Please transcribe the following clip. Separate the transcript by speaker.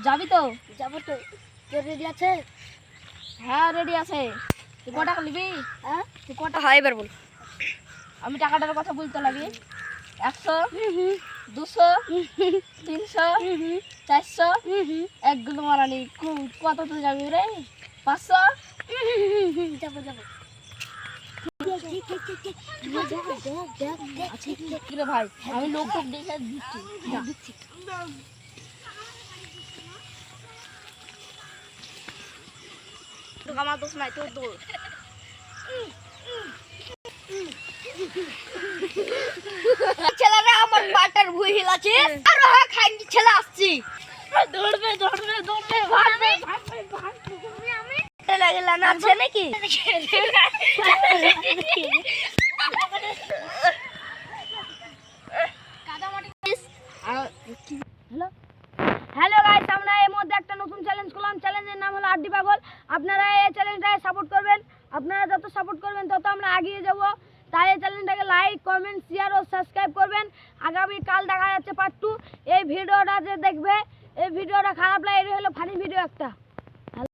Speaker 1: যাবি তো?
Speaker 2: যাবো তো। তোর রেডি আছে?
Speaker 1: হ্যাঁ রেডি আছে। তুই ক টাকা নিবি?
Speaker 2: হ্যাঁ
Speaker 1: তুই কটা?
Speaker 2: হয় এবার বল।
Speaker 1: আমি টাকাটার কথা বলতে লাগি। 100, 200, 300, 400, একগুলো মারানি। কত তো যাবি রে? 500?
Speaker 2: যাবো যাবো।
Speaker 1: কি রে ভাই, আমি লোক টোক দেখে দিচ্ছি। আমার দোষ নাই, তোর দোষ।
Speaker 2: ছেলেরা আমার বাটার ভুই হিলাছে আর খাইনি ছেলে আসছি।
Speaker 1: দৌড়বে দৌড়বে দৌড়বে ভাগবে ভাগবে ভাগবে।
Speaker 2: আমি লাগলা না আছে নাকি?
Speaker 1: হ্যালো হ্যালো গাইস, আমরা এর মধ্যে একটা নতুন চ্যালেঞ্জ করলাম। চ্যালেঞ্জের নাম হলো আড্ডি পাগল। আপনারা এই চ্যালেঞ্জটাকে সাপোর্ট করবেন। আপনারা যত সাপোর্ট করবেন তত আমরা এগিয়ে যাব। তাই এই চ্যানেলটাকে লাইক, কমেন্ট, শেয়ার ও সাবস্ক্রাইব করবেন। আগামী কাল দেখা যাচ্ছে পার্ট 2। এই ভিডিওটা যে দেখবে, এই ভিডিওটা খারাপ লাগে, এটা হলো ফানি ভিডিও একটা।